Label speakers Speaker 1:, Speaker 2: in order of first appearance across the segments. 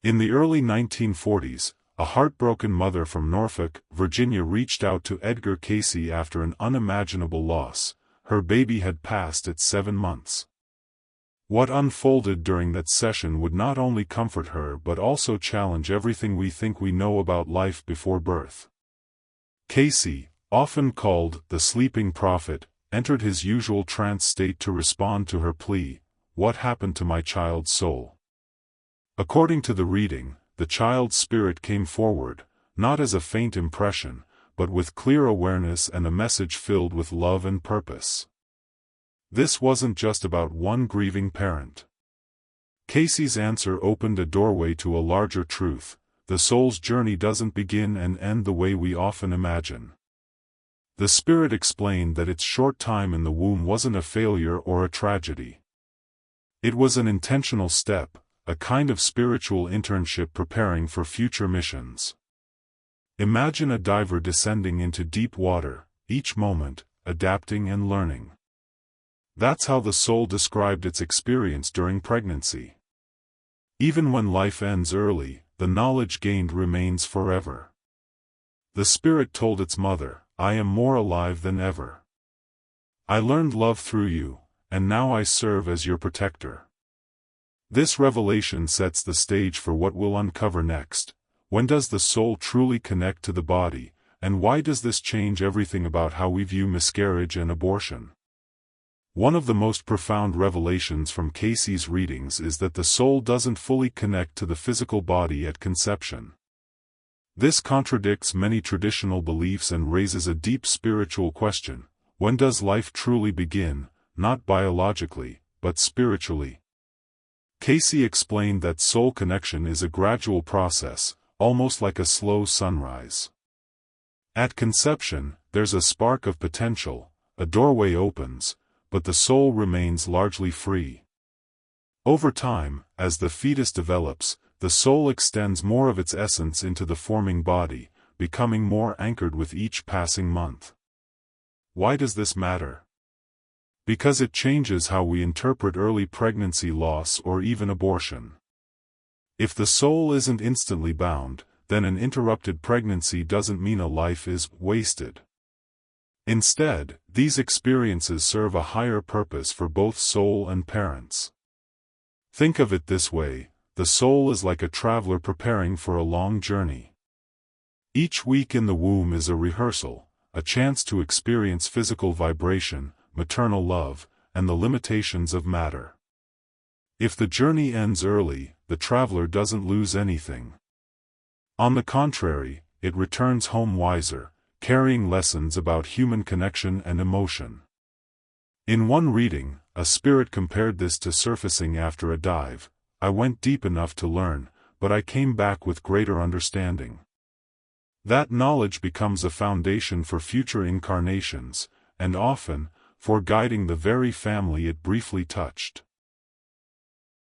Speaker 1: In the early 1940s, a heartbroken mother from Norfolk, Virginia reached out to Edgar Cayce after an unimaginable loss. Her baby had passed at 7 months. What unfolded during that session would not only comfort her but also challenge everything we think we know about life before birth. Cayce, often called the sleeping prophet, entered his usual trance state to respond to her plea, "What happened to my child's soul?" According to the reading, the child's spirit came forward, not as a faint impression, but with clear awareness and a message filled with love and purpose. This wasn't just about one grieving parent. Cayce's answer opened a doorway to a larger truth: the soul's journey doesn't begin and end the way we often imagine. The spirit explained that its short time in the womb wasn't a failure or a tragedy. It was an intentional step, a kind of spiritual internship preparing for future missions. Imagine a diver descending into deep water, each moment, adapting and learning. That's how the soul described its experience during pregnancy. Even when life ends early, the knowledge gained remains forever. The spirit told its mother, "I am more alive than ever. I learned love through you, and now I serve as your protector." This revelation sets the stage for what we'll uncover next. When does the soul truly connect to the body, and why does this change everything about how we view miscarriage and abortion? One of the most profound revelations from Cayce's readings is that the soul doesn't fully connect to the physical body at conception. This contradicts many traditional beliefs and raises a deep spiritual question: when does life truly begin, not biologically, but spiritually? Cayce explained that soul connection is a gradual process, almost like a slow sunrise. At conception, there's a spark of potential, a doorway opens, but the soul remains largely free. Over time, as the fetus develops, the soul extends more of its essence into the forming body, becoming more anchored with each passing month. Why does this matter? Because it changes how we interpret early pregnancy loss or even abortion. If the soul isn't instantly bound, then an interrupted pregnancy doesn't mean a life is wasted. Instead, these experiences serve a higher purpose for both soul and parents. Think of it this way: the soul is like a traveler preparing for a long journey. Each week in the womb is a rehearsal, a chance to experience physical vibration, maternal love, and the limitations of matter. If the journey ends early, the traveler doesn't lose anything. On the contrary, it returns home wiser, carrying lessons about human connection and emotion. In one reading, a spirit compared this to surfacing after a dive: "I went deep enough to learn, but I came back with greater understanding." That knowledge becomes a foundation for future incarnations, and often, for guiding the very family it briefly touched.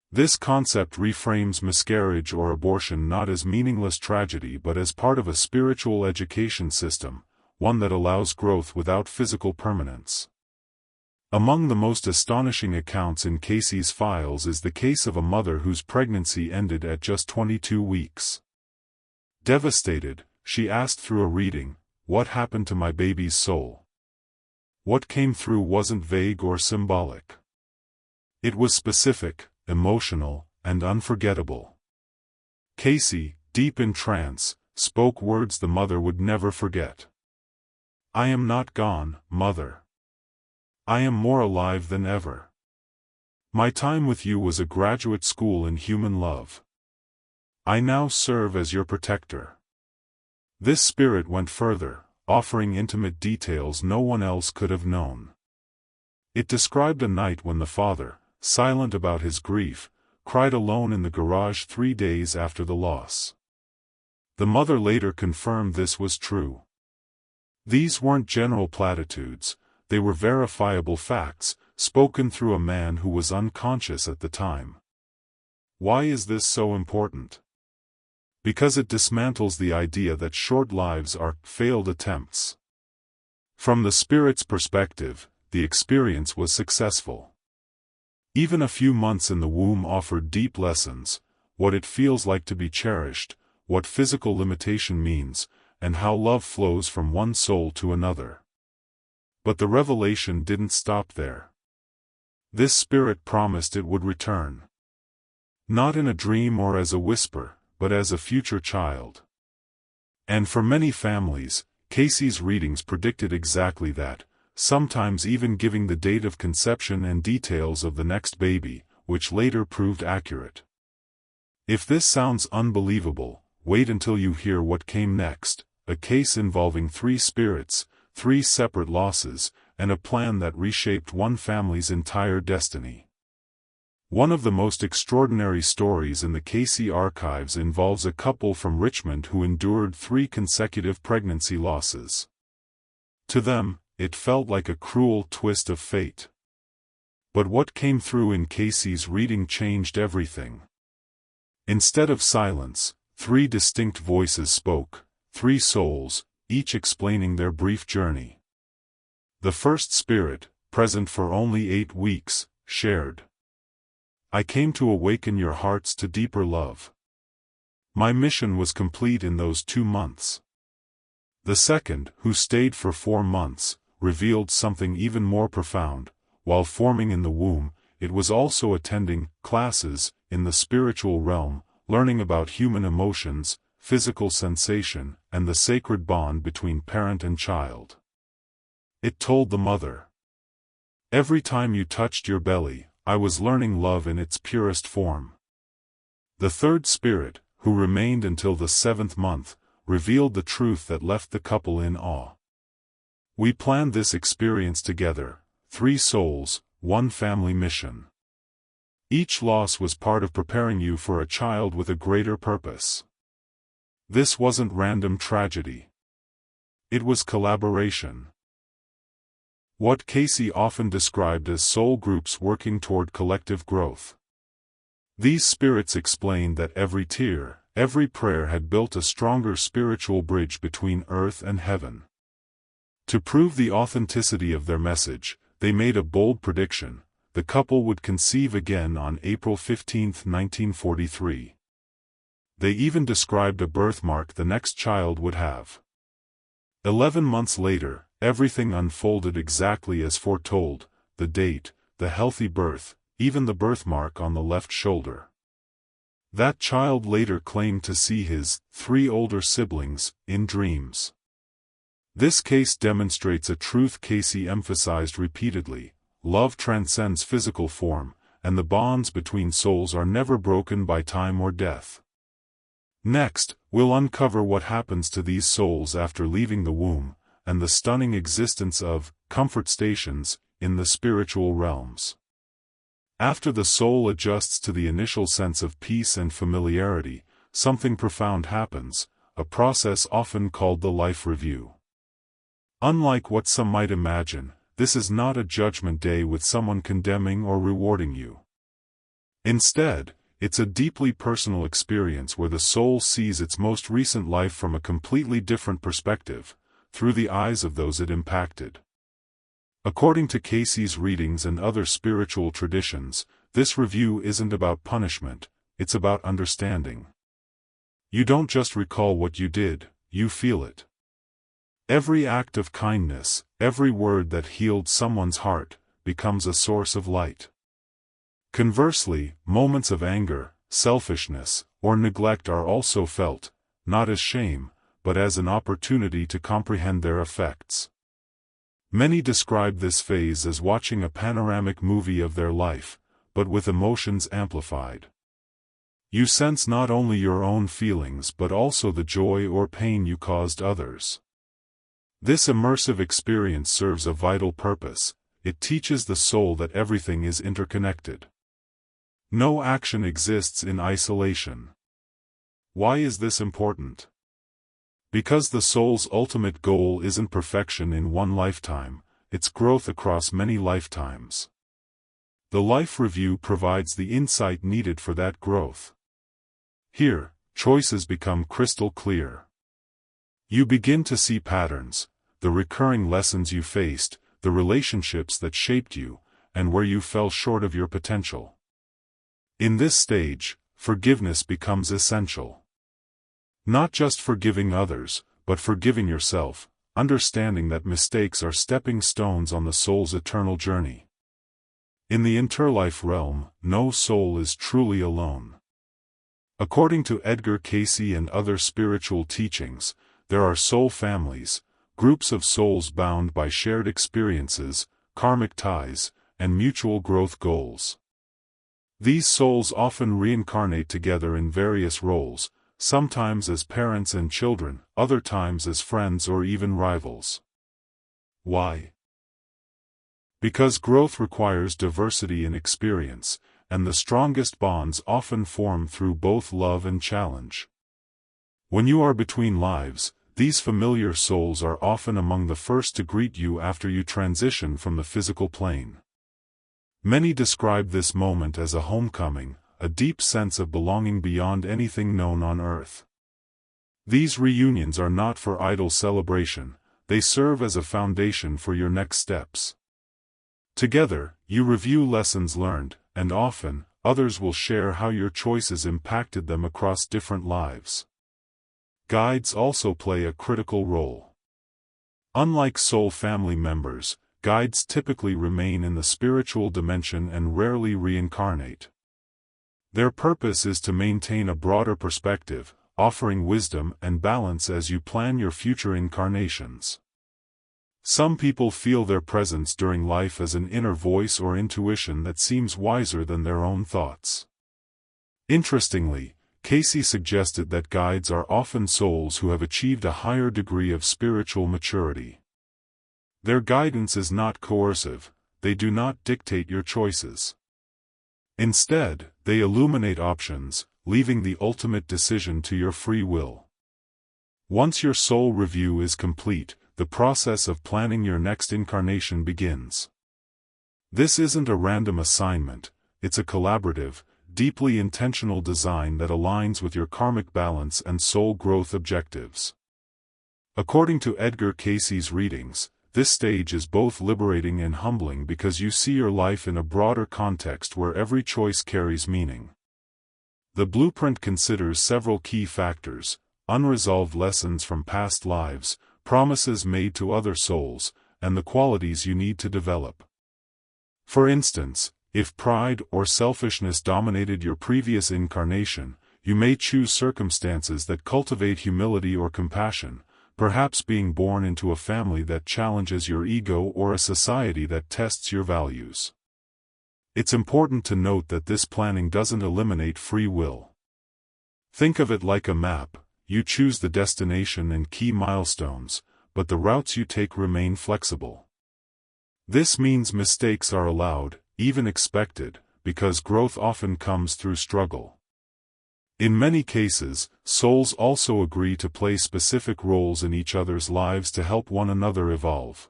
Speaker 1: This concept reframes miscarriage or abortion not as meaningless tragedy but as part of a spiritual education system, one that allows growth without physical permanence. Among the most astonishing accounts in Cayce's files is the case of a mother whose pregnancy ended at just 22 weeks. Devastated, she asked through a reading, "What happened to my baby's soul?" What came through wasn't vague or symbolic. It was specific, emotional, and unforgettable. Cayce, deep in trance, spoke words the mother would never forget. "I am not gone, Mother. I am more alive than ever. My time with you was a graduate school in human love. I now serve as your protector." This spirit went further, offering intimate details no one else could have known. It described a night when the father, silent about his grief, cried alone in the garage 3 days after the loss. The mother later confirmed this was true. These weren't general platitudes, they were verifiable facts, spoken through a man who was unconscious at the time. Why is this so important? Because it dismantles the idea that short lives are failed attempts. From the spirit's perspective, the experience was successful. Even a few months in the womb offered deep lessons: what it feels like to be cherished, what physical limitation means, and how love flows from one soul to another. But the revelation didn't stop there. This spirit promised it would return. Not in a dream or as a whisper, but as a future child. And for many families, Cayce's readings predicted exactly that, sometimes even giving the date of conception and details of the next baby, which later proved accurate. If this sounds unbelievable, wait until you hear what came next, a case involving 3 spirits, 3 separate losses, and a plan that reshaped one family's entire destiny. One of the most extraordinary stories in the Cayce archives involves a couple from Richmond who endured 3 consecutive pregnancy losses. To them, it felt like a cruel twist of fate. But what came through in Cayce's reading changed everything. Instead of silence, 3 distinct voices spoke, 3 souls, each explaining their brief journey. The first spirit, present for only 8 weeks, shared. I came to awaken your hearts to deeper love. My mission was complete in those 2 months. The second, who stayed for 4 months, revealed something even more profound. While forming in the womb, it was also attending classes in the spiritual realm, learning about human emotions, physical sensation, and the sacred bond between parent and child. It told the mother, every time you touched your belly, I was learning love in its purest form. The third spirit, who remained until the 7th month, revealed the truth that left the couple in awe. We planned this experience together, 3 souls, 1 family mission. Each loss was part of preparing you for a child with a greater purpose. This wasn't random tragedy. It was collaboration. What Cayce often described as soul groups working toward collective growth. These spirits explained that every tear, every prayer had built a stronger spiritual bridge between earth and heaven. To prove the authenticity of their message, they made a bold prediction: the couple would conceive again on April 15, 1943. They even described a birthmark the next child would have. 11 months later, everything unfolded exactly as foretold: the date, the healthy birth, even the birthmark on the left shoulder. That child later claimed to see his 3 older siblings in dreams. This case demonstrates a truth Cayce emphasized repeatedly: love transcends physical form, and the bonds between souls are never broken by time or death. Next, we'll uncover what happens to these souls after leaving the womb, and the stunning existence of comfort stations in the spiritual realms. After the soul adjusts to the initial sense of peace and familiarity, something profound happens, a process often called the life review. Unlike what some might imagine, this is not a judgment day with someone condemning or rewarding you. Instead, it's a deeply personal experience where the soul sees its most recent life from a completely different perspective, through the eyes of those it impacted. According to Cayce's readings and other spiritual traditions, this review isn't about punishment, it's about understanding. You don't just recall what you did, you feel it. Every act of kindness, every word that healed someone's heart, becomes a source of light. Conversely, moments of anger, selfishness, or neglect are also felt, not as shame, but as an opportunity to comprehend their effects. Many describe this phase as watching a panoramic movie of their life, but with emotions amplified. You sense not only your own feelings but also the joy or pain you caused others. This immersive experience serves a vital purpose: it teaches the soul that everything is interconnected. No action exists in isolation. Why is this important? Because the soul's ultimate goal isn't perfection in one lifetime, it's growth across many lifetimes. The life review provides the insight needed for that growth. Here, choices become crystal clear. You begin to see patterns, the recurring lessons you faced, the relationships that shaped you, and where you fell short of your potential. In this stage, forgiveness becomes essential. Not just forgiving others, but forgiving yourself, understanding that mistakes are stepping stones on the soul's eternal journey. In the interlife realm, no soul is truly alone. According to Edgar Cayce and other spiritual teachings, there are soul families, groups of souls bound by shared experiences, karmic ties, and mutual growth goals. These souls often reincarnate together in various roles, sometimes as parents and children, other times as friends or even rivals. Why? Because growth requires diversity in experience, and the strongest bonds often form through both love and challenge. When you are between lives, these familiar souls are often among the first to greet you after you transition from the physical plane. Many describe this moment as a homecoming, a deep sense of belonging beyond anything known on earth. These reunions are not for idle celebration, they serve as a foundation for your next steps. Together, you review lessons learned, and often, others will share how your choices impacted them across different lives. Guides also play a critical role. Unlike soul family members, guides typically remain in the spiritual dimension and rarely reincarnate. Their purpose is to maintain a broader perspective, offering wisdom and balance as you plan your future incarnations. Some people feel their presence during life as an inner voice or intuition that seems wiser than their own thoughts. Interestingly, Cayce suggested that guides are often souls who have achieved a higher degree of spiritual maturity. Their guidance is not coercive, they do not dictate your choices. Instead, they illuminate options, leaving the ultimate decision to your free will. Once your soul review is complete, the process of planning your next incarnation begins. This isn't a random assignment, it's a collaborative, deeply intentional design that aligns with your karmic balance and soul growth objectives. According to Edgar Cayce's readings, this stage is both liberating and humbling because you see your life in a broader context where every choice carries meaning. The blueprint considers several key factors: unresolved lessons from past lives, promises made to other souls, and the qualities you need to develop. For instance, if pride or selfishness dominated your previous incarnation, you may choose circumstances that cultivate humility or compassion, perhaps being born into a family that challenges your ego or a society that tests your values. It's important to note that this planning doesn't eliminate free will. Think of it like a map: you choose the destination and key milestones, but the routes you take remain flexible. This means mistakes are allowed, even expected, because growth often comes through struggle. In many cases, souls also agree to play specific roles in each other's lives to help one another evolve.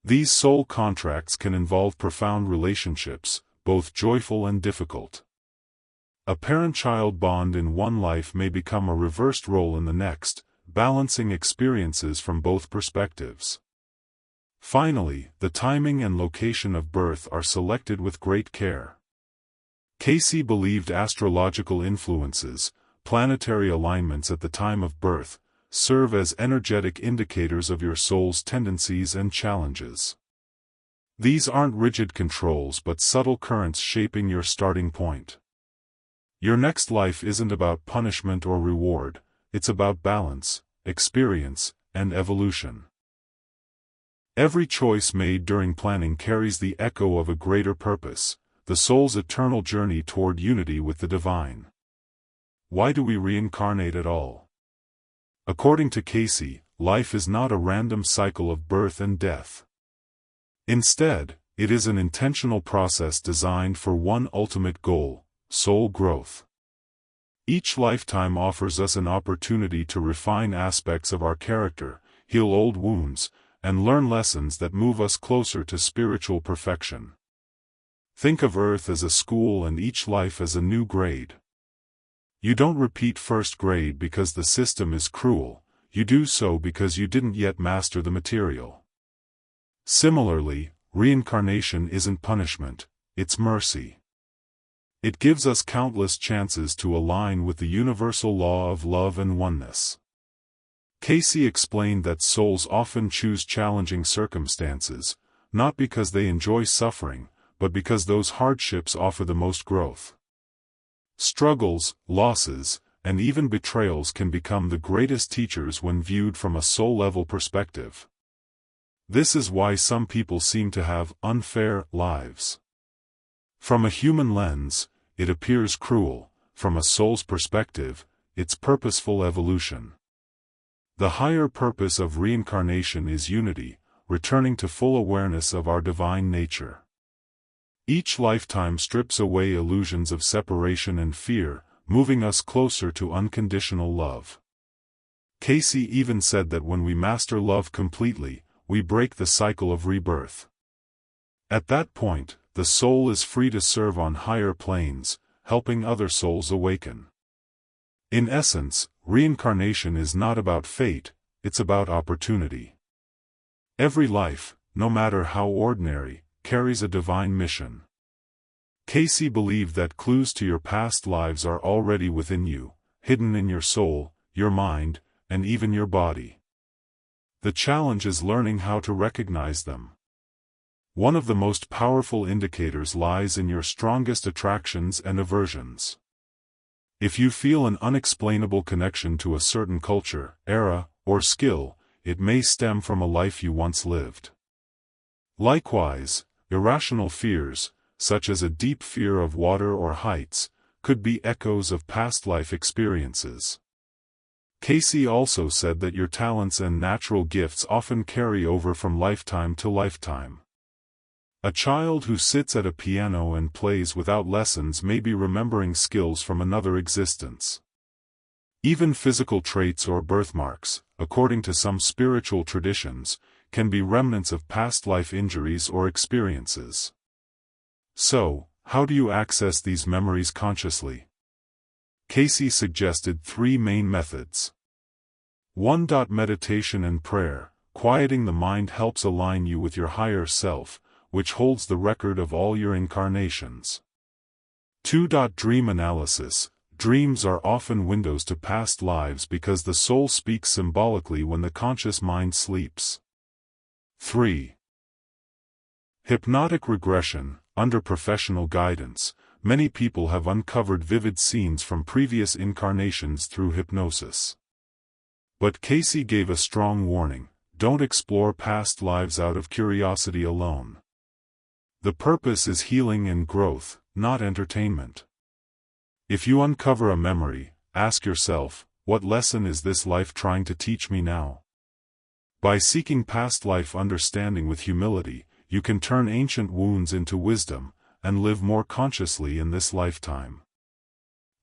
Speaker 1: These soul contracts can involve profound relationships, both joyful and difficult. A parent-child bond in one life may become a reversed role in the next, balancing experiences from both perspectives. Finally, the timing and location of birth are selected with great care. Cayce believed astrological influences, planetary alignments at the time of birth, serve as energetic indicators of your soul's tendencies and challenges. These aren't rigid controls but subtle currents shaping your starting point. Your next life isn't about punishment or reward, it's about balance, experience, and evolution. Every choice made during planning carries the echo of a greater purpose: the soul's eternal journey toward unity with the divine. Why do we reincarnate at all? According to Cayce, life is not a random cycle of birth and death. Instead, it is an intentional process designed for one ultimate goal: soul growth. Each lifetime offers us an opportunity to refine aspects of our character, heal old wounds, and learn lessons that move us closer to spiritual perfection. Think of Earth as a school and each life as a new grade. You don't repeat first grade because the system is cruel, you do so because you didn't yet master the material. Similarly, reincarnation isn't punishment, it's mercy. It gives us countless chances to align with the universal law of love and oneness. Cayce explained that souls often choose challenging circumstances, not because they enjoy suffering, but because those hardships offer the most growth. Struggles, losses, and even betrayals can become the greatest teachers when viewed from a soul-level perspective. This is why some people seem to have unfair lives. From a human lens, it appears cruel; from a soul's perspective, it's purposeful evolution. The higher purpose of reincarnation is unity, returning to full awareness of our divine nature. Each lifetime strips away illusions of separation and fear, moving us closer to unconditional love. Cayce even said that when we master love completely, we break the cycle of rebirth. At that point, the soul is free to serve on higher planes, helping other souls awaken. In essence, reincarnation is not about fate, it's about opportunity. Every life, no matter how ordinary, carries a divine mission. Cayce believed that clues to your past lives are already within you, hidden in your soul, your mind, and even your body. The challenge is learning how to recognize them. One of the most powerful indicators lies in your strongest attractions and aversions. If you feel an unexplainable connection to a certain culture, era, or skill, it may stem from a life you once lived. Likewise, irrational fears, such as a deep fear of water or heights, could be echoes of past life experiences. Cayce also said that your talents and natural gifts often carry over from lifetime to lifetime. A child who sits at a piano and plays without lessons may be remembering skills from another existence. Even physical traits or birthmarks, according to some spiritual traditions, can be remnants of past life injuries or experiences. So, how do you access these memories consciously? Cayce suggested 3 main methods. 1. Meditation and prayer. Quieting the mind helps align you with your higher self, which holds the record of all your incarnations. 2. Dream analysis. Dreams are often windows to past lives because the soul speaks symbolically when the conscious mind sleeps. 3. Hypnotic regression. Under professional guidance, many people have uncovered vivid scenes from previous incarnations through hypnosis. But Cayce gave a strong warning: don't explore past lives out of curiosity alone. The purpose is healing and growth, not entertainment. If you uncover a memory, ask yourself, what lesson is this life trying to teach me now? By seeking past life understanding with humility, you can turn ancient wounds into wisdom, and live more consciously in this lifetime.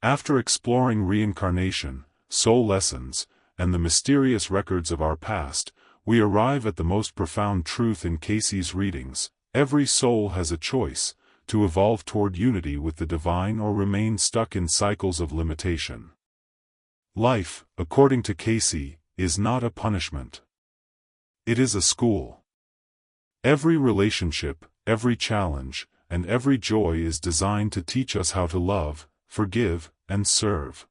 Speaker 1: After exploring reincarnation, soul lessons, and the mysterious records of our past, we arrive at the most profound truth in Cayce's readings: every soul has a choice, to evolve toward unity with the divine or remain stuck in cycles of limitation. Life, according to Cayce, is not a punishment. It is a school. Every relationship, every challenge, and every joy is designed to teach us how to love, forgive, and serve.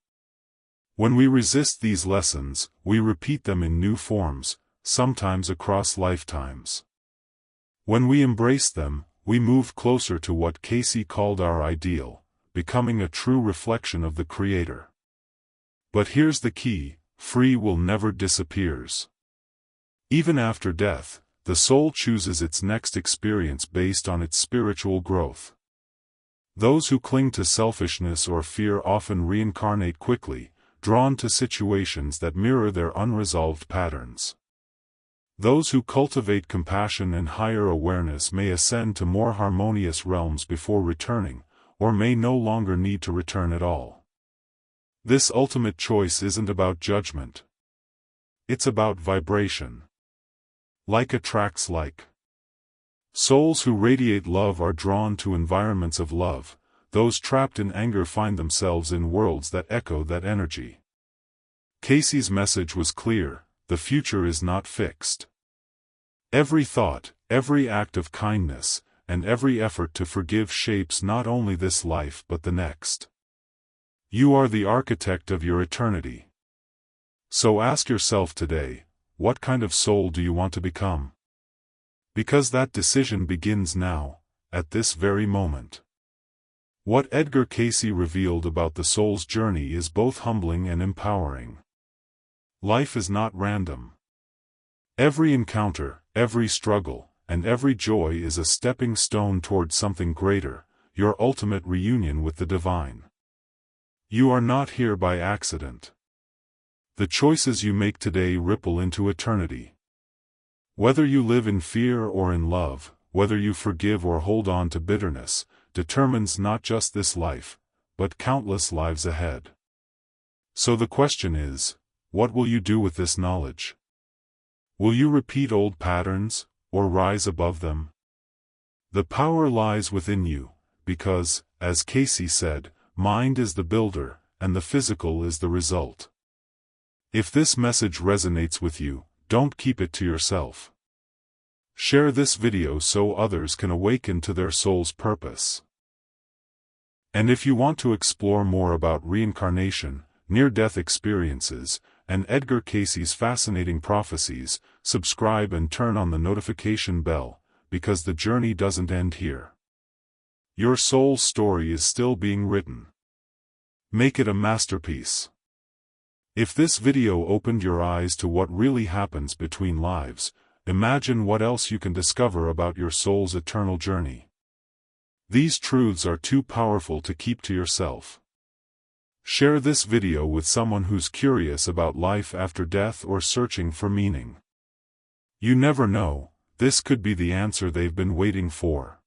Speaker 1: When we resist these lessons, we repeat them in new forms, sometimes across lifetimes. When we embrace them, we move closer to what Cayce called our ideal, becoming a true reflection of the Creator. But here's the key: free will never disappears. Even after death, the soul chooses its next experience based on its spiritual growth. Those who cling to selfishness or fear often reincarnate quickly, drawn to situations that mirror their unresolved patterns. Those who cultivate compassion and higher awareness may ascend to more harmonious realms before returning, or may no longer need to return at all. This ultimate choice isn't about judgment. It's about vibration. Like attracts like. Souls who radiate love are drawn to environments of love. Those trapped in anger find themselves in worlds that echo that energy. Cayce's message was clear: the future is not fixed. Every thought, every act of kindness, and every effort to forgive shapes not only this life but the next. You are the architect of your eternity. So ask yourself today, what kind of soul do you want to become? Because that decision begins now, at this very moment. What Edgar Cayce revealed about the soul's journey is both humbling and empowering. Life is not random. Every encounter, every struggle, and every joy is a stepping stone toward something greater, your ultimate reunion with the divine. You are not here by accident. The choices you make today ripple into eternity. Whether you live in fear or in love, whether you forgive or hold on to bitterness, determines not just this life, but countless lives ahead. So the question is, what will you do with this knowledge? Will you repeat old patterns, or rise above them? The power lies within you, because, as Cayce said, mind is the builder, and the physical is the result. If this message resonates with you, don't keep it to yourself. Share this video so others can awaken to their soul's purpose. And if you want to explore more about reincarnation, near-death experiences, and Edgar Cayce's fascinating prophecies, subscribe and turn on the notification bell, because the journey doesn't end here. Your soul's story is still being written. Make it a masterpiece. If this video opened your eyes to what really happens between lives, imagine what else you can discover about your soul's eternal journey. These truths are too powerful to keep to yourself. Share this video with someone who's curious about life after death or searching for meaning. You never know, this could be the answer they've been waiting for.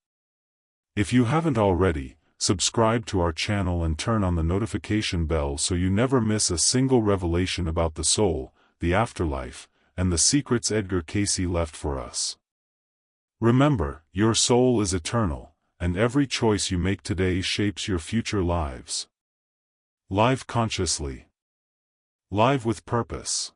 Speaker 1: If you haven't already, subscribe to our channel and turn on the notification bell so you never miss a single revelation about the soul, the afterlife, and the secrets Edgar Cayce left for us. Remember, your soul is eternal, and every choice you make today shapes your future lives. Live consciously. Live with purpose.